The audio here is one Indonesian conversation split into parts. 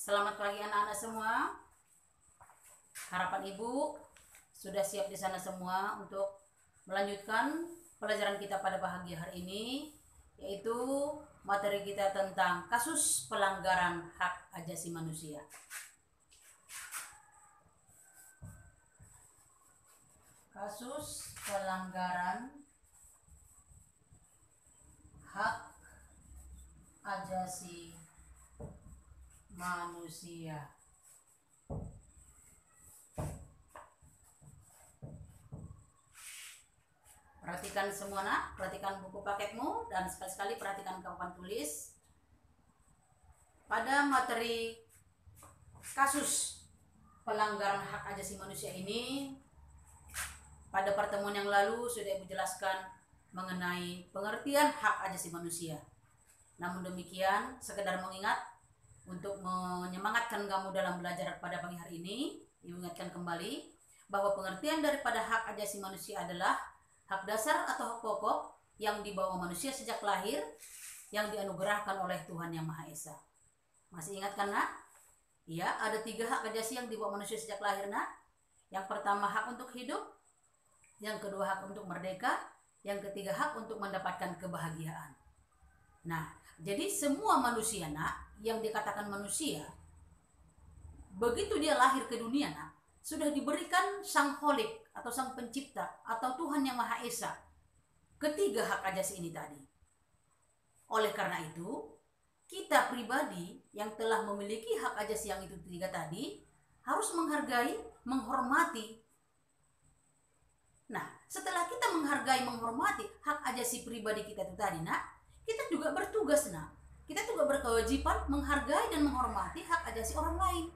Selamat pagi anak-anak semua. Harapan Ibu sudah siap di sana semua untuk melanjutkan pelajaran kita pada pagi hari ini, yaitu materi kita tentang kasus pelanggaran hak asasi manusia. Kasus pelanggaran hak asasi manusia. Perhatikan semua nak, perhatikan buku paketmu dan sekali-sekali perhatikan papan tulis. Pada materi kasus pelanggaran hak asasi manusia ini, pada pertemuan yang lalu sudah Ibu jelaskan mengenai pengertian hak asasi manusia. Namun demikian, sekedar mengingat untuk menyemangatkan kamu dalam belajar pada pagi hari ini, Ibu ingatkan kembali bahwa pengertian daripada hak asasi manusia adalah hak dasar atau hak pokok yang dibawa manusia sejak lahir, yang dianugerahkan oleh Tuhan Yang Maha Esa. Masih ingat kan nak? Ya, ada 3 hak asasi yang dibawa manusia sejak lahir nak. Yang pertama hak untuk hidup, yang kedua hak untuk merdeka, yang ketiga hak untuk mendapatkan kebahagiaan. Nah, jadi semua manusia nak, yang dikatakan manusia, begitu dia lahir ke dunia nak, sudah diberikan sang holik atau sang pencipta atau Tuhan Yang Maha Esa ketiga hak asasi ini tadi. Oleh karena itu, kita pribadi yang telah memiliki hak asasi yang itu 3 tadi harus menghargai, menghormati. Nah, setelah kita menghargai, menghormati hak asasi pribadi kita itu tadi nak, kita juga bertugas nak. Kita juga berkewajiban menghargai dan menghormati hak asasi orang lain.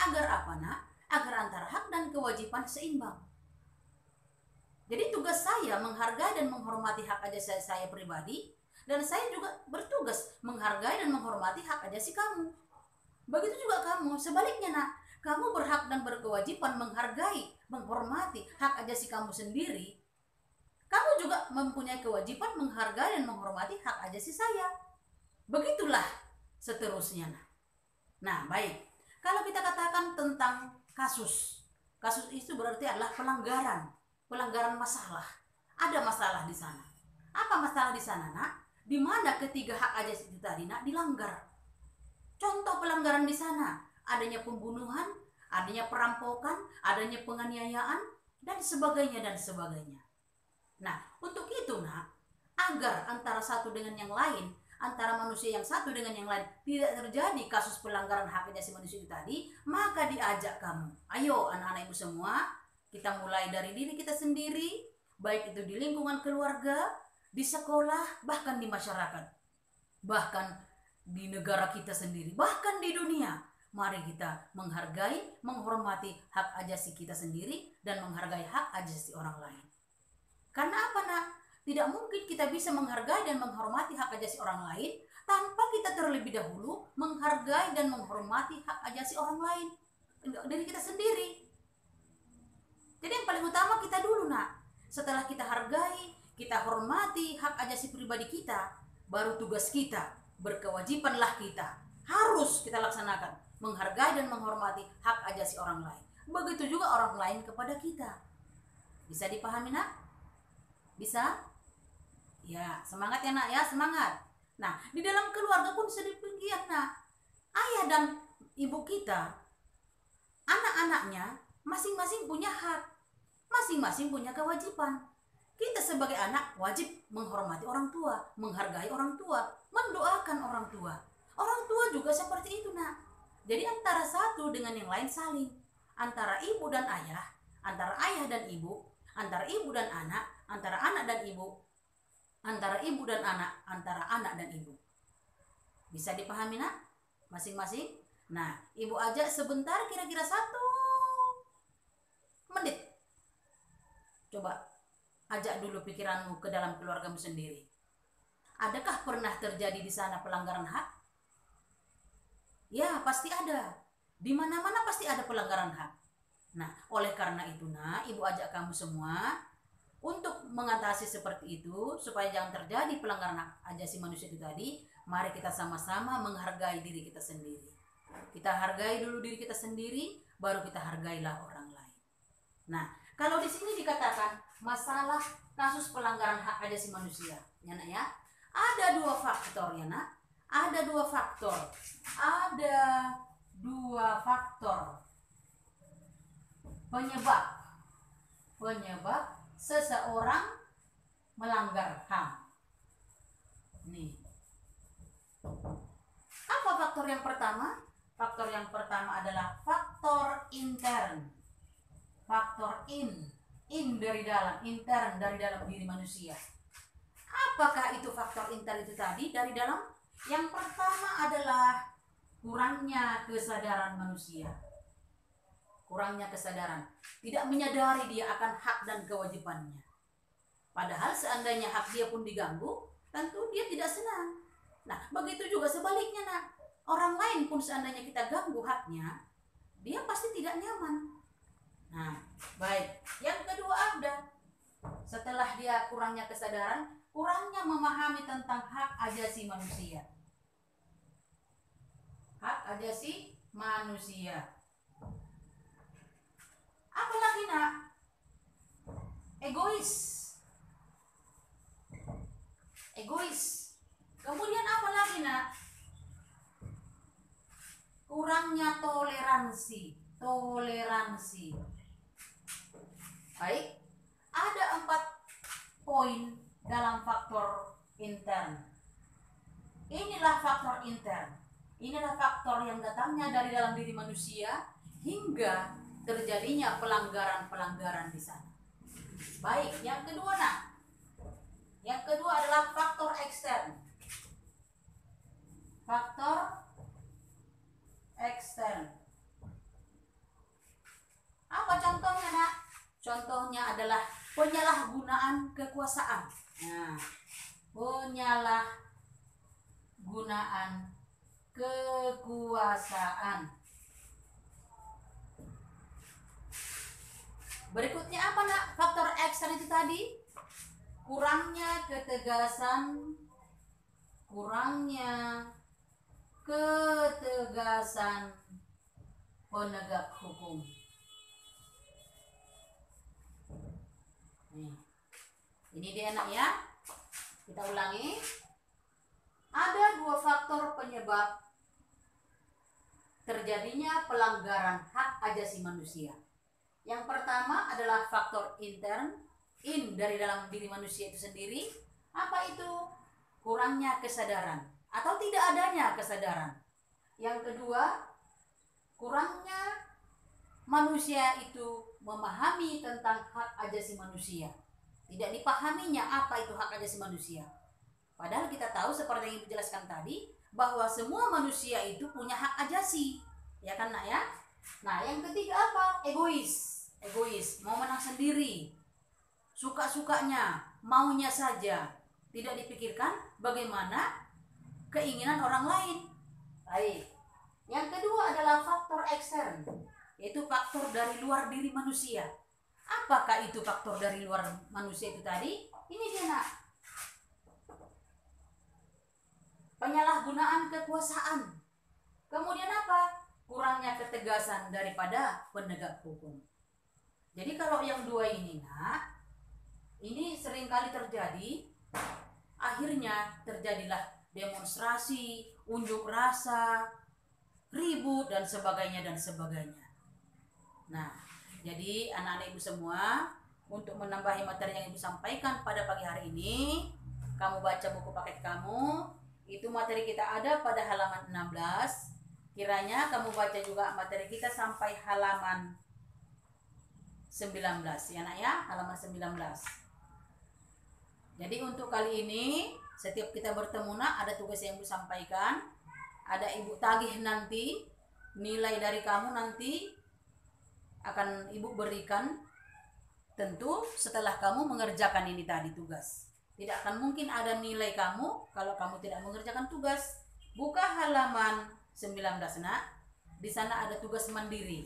Agar apa nak? Agar antara hak dan kewajiban seimbang. Jadi tugas saya menghargai dan menghormati hak asasi saya pribadi, dan saya juga bertugas menghargai dan menghormati hak asasi kamu. Begitu juga kamu, sebaliknya nak, kamu berhak dan berkewajiban menghargai, menghormati hak asasi kamu sendiri. Kamu juga mempunyai kewajiban menghargai dan menghormati hak asasi saya. Begitulah seterusnya. Nah, baik. Kalau kita katakan tentang kasus itu berarti adalah pelanggaran masalah. Ada masalah di sana. Apa masalah di sana, nak? Di mana ketiga hak asasi itu tadi, nak, dilanggar. Contoh pelanggaran di sana, adanya pembunuhan, adanya perampokan, adanya penganiayaan, dan sebagainya dan sebagainya. Nah, untuk itu, nak, agar antara satu dengan yang lain, antara manusia yang satu dengan yang lain tidak terjadi kasus pelanggaran hak asasi manusia itu tadi, maka diajak kamu. Ayo anak-anak Ibu semua, kita mulai dari diri kita sendiri, baik itu di lingkungan keluarga, di sekolah, bahkan di masyarakat, bahkan di negara kita sendiri, bahkan di dunia. Mari kita menghargai, menghormati hak asasi kita sendiri dan menghargai hak asasi orang lain. Karena apa nak? Tidak mungkin kita bisa menghargai dan menghormati hak asasi orang lain tanpa kita terlebih dahulu menghargai dan menghormati hak asasi orang lain dari kita sendiri. Jadi yang paling utama kita dulu nak. Setelah kita hargai, kita hormati hak asasi pribadi kita, baru tugas kita, berkewajibanlah kita, harus kita laksanakan menghargai dan menghormati hak asasi orang lain. Begitu juga orang lain kepada kita. Bisa dipahami nak? Bisa? Ya, semangat ya nak ya, semangat. Nah, di dalam keluarga pun sedemikian nak. Ayah dan ibu kita, anak-anaknya masing-masing punya hak, masing-masing punya kewajiban. Kita sebagai anak wajib menghormati orang tua, menghargai orang tua, mendoakan orang tua. Orang tua juga seperti itu nak. Jadi antara satu dengan yang lain saling. Antara ibu dan ayah, antara ayah dan ibu, antara ibu dan anak, antara anak dan ibu, antara ibu dan anak, antara anak dan ibu. Bisa dipahami nak? Masing-masing. Nah, Ibu ajak sebentar, kira-kira 1 menit. Coba ajak dulu pikiranmu ke dalam keluargamu sendiri. Adakah pernah terjadi di sana pelanggaran hak? Ya, pasti ada. Di mana-mana pasti ada pelanggaran hak. Nah, oleh karena itu nak, Ibu ajak kamu semua untuk mengatasi seperti itu, supaya jangan terjadi pelanggaran hak asasi manusia itu tadi, mari kita sama-sama menghargai diri kita sendiri. Kita hargai dulu diri kita sendiri, baru kita hargailah orang lain. Nah, kalau di sini dikatakan masalah kasus pelanggaran hak asasi manusia, ya nak ya, ada dua faktor ya nak, ada dua faktor penyebab seseorang melanggar HAM. Nih, apa faktor yang pertama? Faktor yang pertama adalah faktor intern. Faktor in dari dalam, intern dari dalam diri manusia. Apakah itu faktor intern itu tadi dari dalam? Yang pertama adalah kurangnya kesadaran manusia. Kurangnya kesadaran, tidak menyadari dia akan hak dan kewajibannya. Padahal seandainya hak dia pun diganggu, tentu dia tidak senang. Nah, begitu juga sebaliknya nak. Orang lain pun seandainya kita ganggu haknya, dia pasti tidak nyaman. Nah, baik. Yang kedua ada, setelah dia kurangnya kesadaran, kurangnya memahami tentang hak asasi manusia. Hak asasi manusia. Apalagi nak? Egois. Kemudian apa lagi nak? Kurangnya toleransi. Baik, ada 4 poin dalam faktor intern. Inilah faktor intern. Inilah faktor yang datangnya dari dalam diri manusia hingga terjadinya pelanggaran-pelanggaran di sana. Baik, yang kedua nak. Yang kedua adalah faktor ekstern. Faktor ekstern. Apa contohnya nak? Contohnya adalah penyalahgunaan kekuasaan. Nah, penyalahgunaan kekuasaan. Berikutnya apa nak? Faktor ekstern itu tadi kurangnya ketegasan penegak hukum. Nih, ini dia nak ya. Kita ulangi. Ada 2 faktor penyebab terjadinya pelanggaran hak asasi manusia. Yang pertama adalah faktor intern, dari dalam diri manusia itu sendiri. Apa itu? Kurangnya kesadaran atau tidak adanya kesadaran. Yang kedua, kurangnya manusia itu memahami tentang hak asasi manusia. Tidak dipahaminya apa itu hak asasi manusia. Padahal kita tahu seperti yang dijelaskan tadi bahwa semua manusia itu punya hak asasi, ya kan nak ya? Nah, yang ketiga apa? Egois, mau menang sendiri, suka-sukanya, maunya saja, tidak dipikirkan bagaimana keinginan orang lain. Baik. Yang kedua adalah faktor ekstern, yaitu faktor dari luar diri manusia. Apakah itu faktor dari luar manusia itu tadi? Ini dia nak. Penyalahgunaan kekuasaan. Kemudian apa? Kurangnya ketegasan daripada penegak hukum. Jadi kalau yang 2 ini nak, ini seringkali terjadi. Akhirnya terjadilah demonstrasi, unjuk rasa, ribut dan sebagainya. Nah, jadi anak-anak ibu semua, untuk menambahi materi yang ibu sampaikan pada pagi hari ini, kamu baca buku paket kamu. Itu materi kita ada pada halaman 16. Kiranya kamu baca juga materi kita sampai halaman 19 ya nak ya, halaman 19. Jadi untuk kali ini setiap kita bertemu nak, ada tugas yang ibu sampaikan, ada ibu tagih nanti, nilai dari kamu nanti akan ibu berikan tentu setelah kamu mengerjakan ini tadi tugas. Tidak akan mungkin ada nilai kamu kalau kamu tidak mengerjakan tugas. Buka halaman 19 nak, di sana ada tugas mandiri.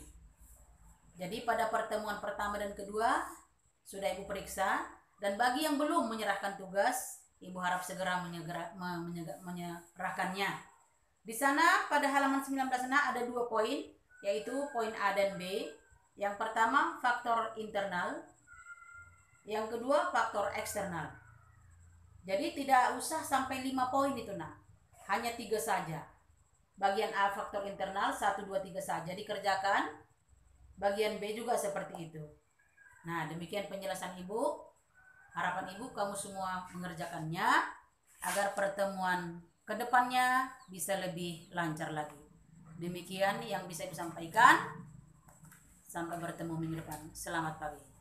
Jadi pada pertemuan pertama dan kedua sudah ibu periksa, dan bagi yang belum menyerahkan tugas, ibu harap segera menyerahkannya. Di sana pada halaman 19 ada 2 poin, yaitu poin A dan B. Yang pertama faktor internal, yang kedua faktor eksternal. Jadi tidak usah sampai 5 poin itu nak, hanya 3 saja. Bagian A faktor internal 1, 2, 3 saja dikerjakan. Bagian B juga seperti itu. Nah, demikian penjelasan Ibu. Harapan Ibu kamu semua mengerjakannya agar pertemuan kedepannya bisa lebih lancar lagi. Demikian yang bisa disampaikan. Sampai bertemu minggu depan. Selamat pagi.